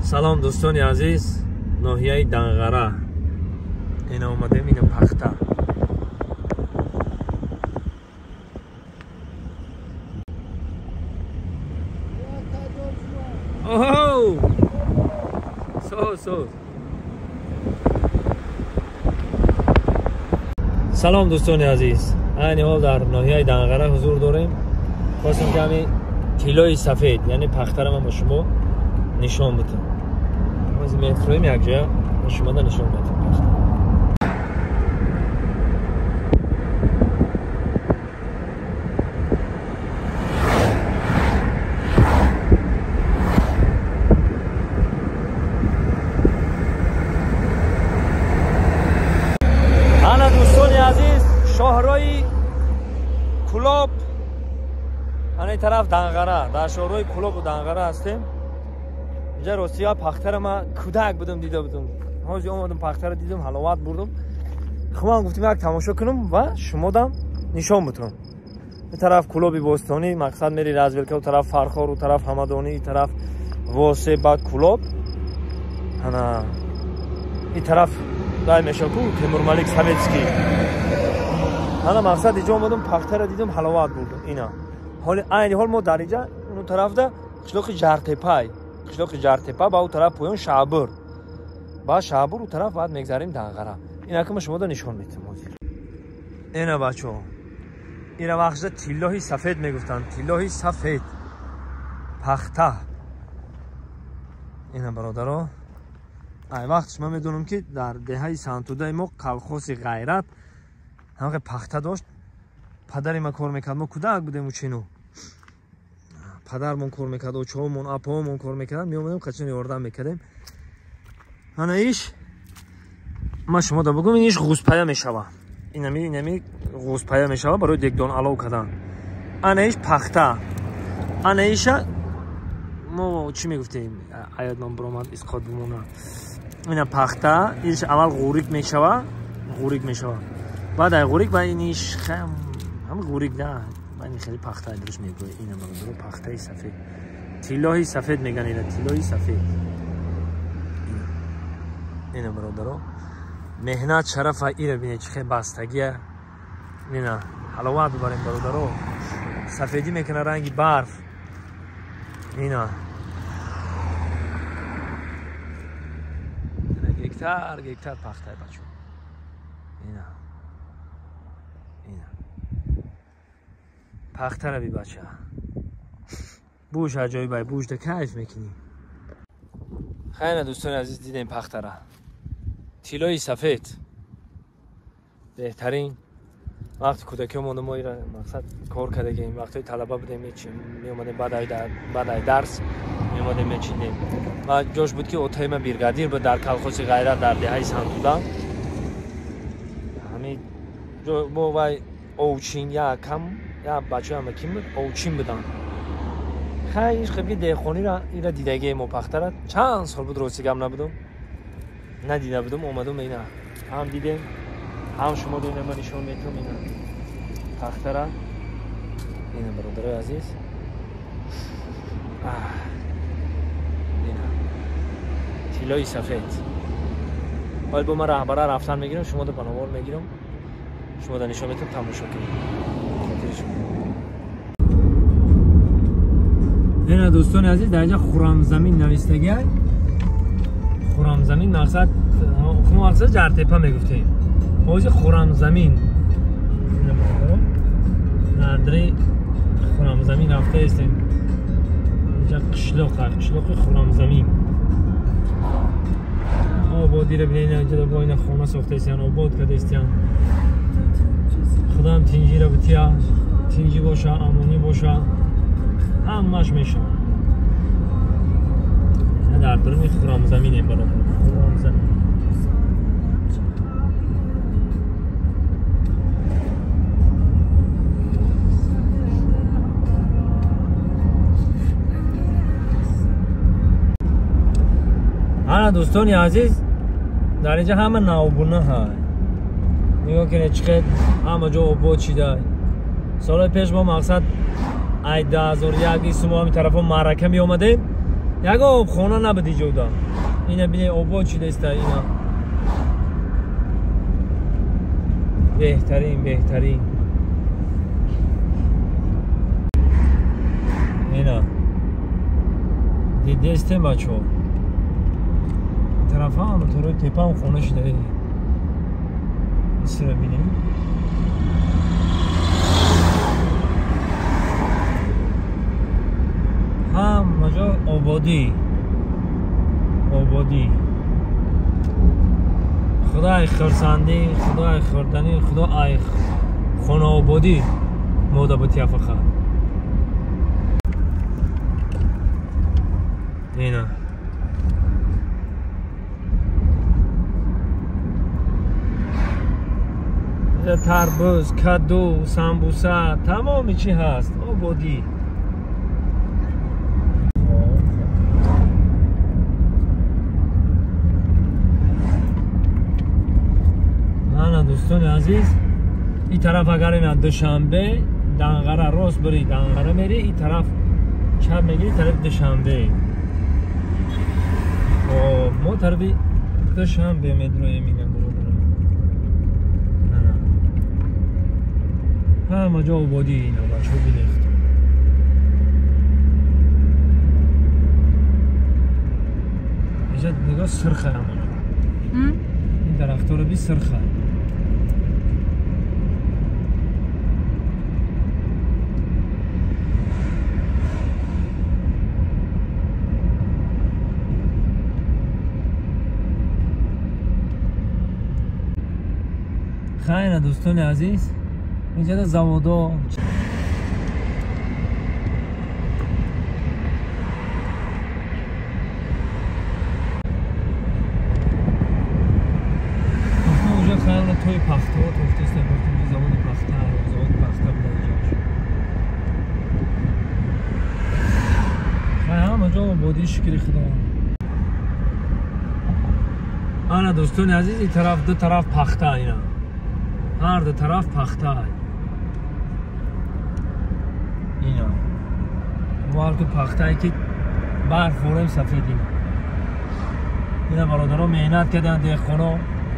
سلام دوستان عزیز، ناحیه دنغره این اومدیم این پخته. اوه سلام دوستان عزیز، این حال در ناحیه دنغره حضور داریم. خواستم که همین تیلای سفید یعنی پخته رو من با شما نشان بدم. از مترویم یک جا با شما دا نشان بدم. انا دوستان عزیز، شهرهای کلوب این طرف دنغره، در شهرهای کلوب و دنغره هستیم. اینجا روسیا پخته رو من کودک بودم دیده بودم. حاجی اومدم پخته رو دیدم، حلاوت بردم. خب گفتم یک تماشا کنم و شما دم نشان بدم. این طرف کلوب بوستانی، مقصد میری رازولکه، و طرف فرخار، و طرف همدانی، این طرف واسه بعد کلوب. انا این طرف دای مشکو تیمور ملیک سویتسکی. انا مقصد اینجا اومدم پخته رو دیدم، حلاوت بردم. اینا حال ما در اینجا اون طرف ده قشلاق جرتپای، قشلاق جرتپا با اون طرف پایان شعبر، با شعبر اون طرف بعد میگذاریم دنغره. اینا که ما شما رو نشان میدیم. اینا بچه‌ها، اینا وقت تیلای سفید میگفتن، تیلای سفید پخته. اینا برادرها، ای وقتش من میدونم که در دهه سنتوده ما کلخوص غیرت همه پخته داشت. پدری ما کار میکرد، ما کودک بودیم و چینو پدرمون کار میکرد و چهارمون اپامون کار میکردن، میومدیم قچن یاردم میکردیم. انا ایش ما شما دا بگم اینش غوزپایه میشوه، اینمی غوزپایه میشوه برای دگدان علاو کردن. انا ایش پخته، انا ایش ما چی میگفتیم عیاد نام برامد اسقاط بمونه. اینا پخته، ایش اول غوریک میشوه، بعد ای غوریک با اینیش هم غوریک نه، من خیلی پخته درش میگوی. اینا برادر پخته سفید، تیلای سفید میگن، اینا تیلای سفید. اینا برادر مهنت شرف ایره بینه چه بستگیه. اینا حلاوت ببریم برادر، سفیدی میکنه رنگی برف. اینا گکتر پخته بچه. اینا پخته رو بی بچه بوش عجایی بای بوش ده کیف میکنی. خیلی دوستان عزیز دیدیم پخته را، تیلای سفید بهترین. وقتی کودکی مونده ما ایران مقصد کار کردیم، وقتی طلبه بودیم میومدیم بعد درس میومدیم میچیدیم و جوش بود که اوتایم بیرگادیر بود در کلخوص غیرت در دهه سنتوده. همین جو ما وای اوچین یا کم یا بچه همه کیم بود اوچین بودن. خیلی خیلی دهخانی را ایرا دیدگی ما پخته را چند سال بود روسی گم ندیده بودم. اومدم اینا هم دیدیم، هم شما دو نما نشون میتونم. اینا پخته را، اینا برادر عزیز، اینا تیلای سفید. حال با من رهبره رفتن میگیرم، شما دو پناوار میگیرم، شما دو نشون میتونم تماشا کنیم. اینا دوستان عزیز در اینجا خرم زمین نوشتگی. خرم زمین مقصد جرتپا میگفتیم. حاجی خرم زمین ندری خرم زمین رفته استیم. اینجا قشلاق خرم زمین آبادی رو بینید. اینجا با این خانه ساخته استیان، آباد کرده استیان. خدام تینجی رو بتیا، تینجی باشه، امانی باشه، همش میشه. در درمی خرم زمینه برای خرم زمین. دوستان عزیز در اینجا همه ناوبونه های نگاه کنید چقدر همه جا آباد شده. سال پیش ما مقصد 2001 ما همین طرف معرکه می آمدیم یک آب خانه نبودی جودا اینه بینه آبا چی دسته اینا بهترین اینا دیدستیم بچه ها طرف هم تو روی تیپه هم خونه شده این سر بینیم هم مجا آبادی خدای خرسندی خدای خردنی خدای خانه آبادی موده بطیه فقط اینا تربوز کدو سمبوسه تمامی چی هست آبادی دوستان عزیز این طرف اگر این دوشنبه دنغره راست بری دنغره میری این طرف چپ میگیری طرف دوشنبه ما طرف دوشنبه میدروی میگم همه جا آبادی اینا بچه ها بیلخت اینجا نگاه سرخه همه این درخت رو بی سرخه خیلی دوستان عزیز اینجا در زوادا اونجا خیلی توی پخته ها توفتیست نگفتیم زواد پخته بوده اینجاش خیلی همه جا بادی شکری خدا آنه دوستان عزیز این طرف دو طرف پخته اینا هر دو طرف پخته اینا وار تو پخته ای که برف فورم سفید اینا برادرها مهنت کردن دهقانا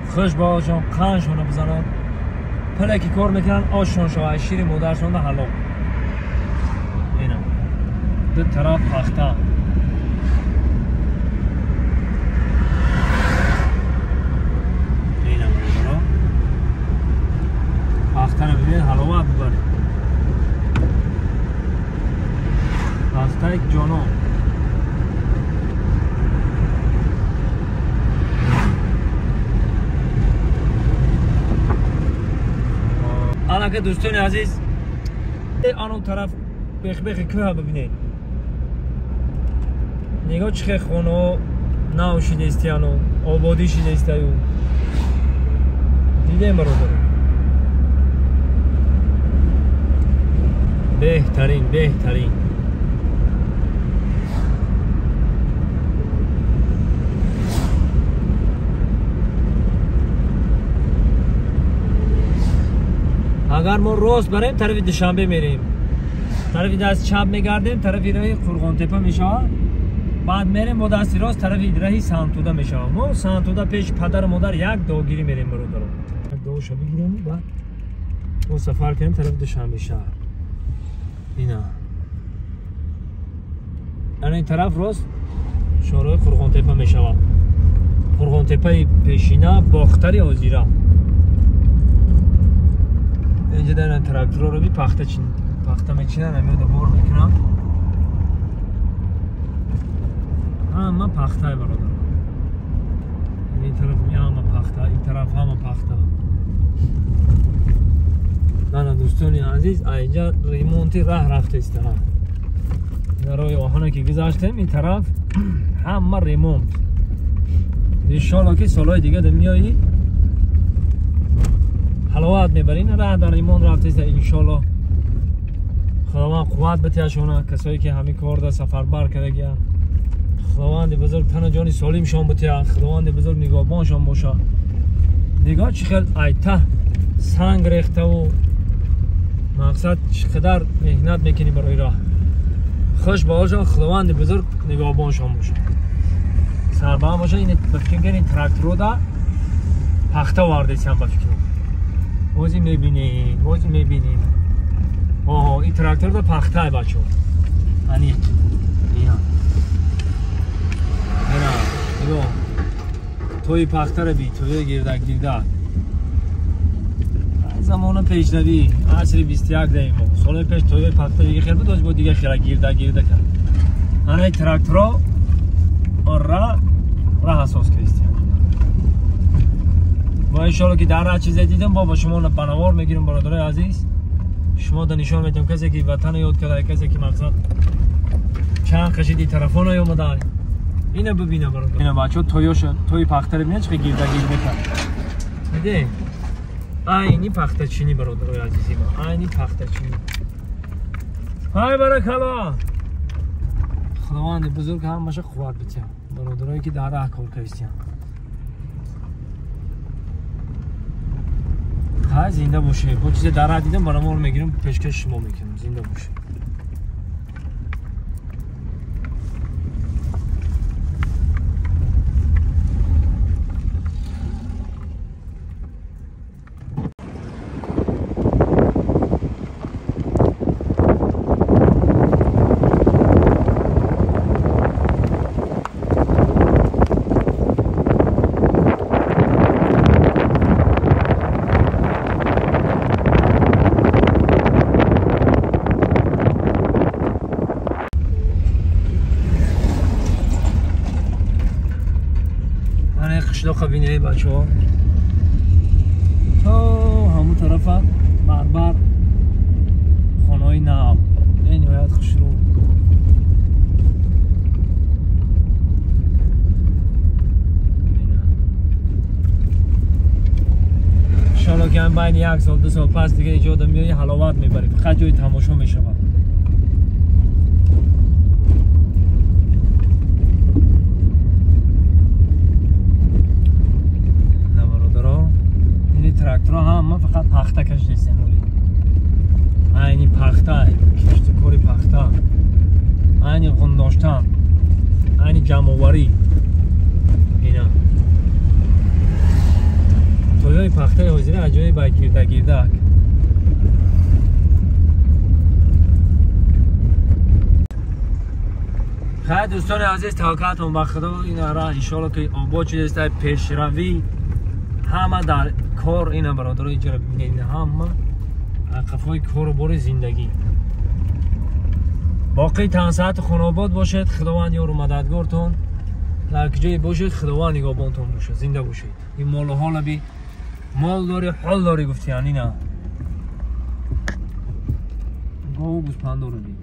خوش باشون قنشون بزنن پلکی کار میکنن آشون شو شیر مادرشون ده حلال اینا دو طرف پخته اینا برادرها پخته رو ببین حلاوت ببرید پخته یک جانان الان که دوستان عزیز آن طرف بخ کوه ببینید نگاه چه خونه ناو شده استیانو آبادی شده استیو دیدیم برادر بهترین اگر ما راست بریم طرف دوشنبه میریم طرف دست چپ میگردیم طرف راه قرغان تپه میشه بعد میریم با دست راست طرف راه سنتوده میشه ما سنتوده پیش پدر مادر یک داگیری میریم برادر دوشو بگیریم بعد ما سفر کنیم طرف دوشنبه شهر اینا این طرف راست شورای قرغان تپه میشه قرغان تپه پیشینه باختری آزیره اینجا در این تراکتور رو بی پخته میچینن همیده بار میکنم همه پخته برادر این طرف همه پخته این طرف همه پخته نه دوستانی عزیز اینجا ریمونتی رفته است در روی آهانه که گذاشتیم این طرف همه ریمونت انشالله که سالهای دیگه در میایی حلاوت میبرین راه در ریمون رفته است انشالله خداوند قوت بتیشونه کسایی که همین کار در سفر بر کرده گیان خداوند بزرگ تن جانی سالم شان بتیا خداوند بزرگ نگهبان شان باشه نگاه چقدر ایته سنگ ریخته و مقصد چقدر مهنت میکنی برای راه خوش باشه خداوند بزرگ نگهبانشان باشه سربان باشه این بفکر کنید تراکتور دا پخته واردیسن بفکر بازی میبینید این تراکتور دا پخته های بچه هنی اینا اینا توی پخته رو بی توی گیردک زمان پیشنوی عصر 21 دهیم سال پیش توی پخته دیگه خیلی بود با دیگه خیلی گیرده کرد هنه تراکتورا راه اساس کریستیان با انشالله که در راه چیزی دیدم با شما بنوار میگیرم برادرای عزیز شما دا نشان میتونم کسی که وطن یاد کرده کسی که مقصد چند خشیدی تلفن های اومدن اینو ببینه برادر اینا بچه توی پخته رو ببینه چه گیرده کرد میده اینی پخته چینی برادرای عزیزی ما اینی پخته چینی های برکلا خداوند بزرگ هم باشه قوت بده برادرایی که در راه کار کردن ها زنده باشه با چیز در راه دیدم برام میگیرم پیشکش شما میکنم زنده باشه قشلاق بینه بچه ها تا همون طرف بربر خانه های نو این نهایت خوش رو انشالله که هم بین 1 سال 2 سال پس دیگه اینجا آدم میاد حلاوت میبرید فقط جای تماشا میشود تراکتورها هم من فقط پخته کش نیستن اینی پخته کشت کاری پخته اینی غنداشتن اینی جمعوری اینا توی پخته حاضری اجای با گیرده خیلی دوستان عزیز توقعتون با خدا این را انشالله که آباد چیز است پیشروی همه در کار اینا برادرای جرا ببینید همه عقفای کار بر زندگی باقی تنسات خانواد باشید خداوند یار و مددگارتون در جای باشید خداوند نگهبانتون باشه زنده باشید این مال و حال بی مال داری حال داری گفتی یعنی نه گاو گوسپند رو بی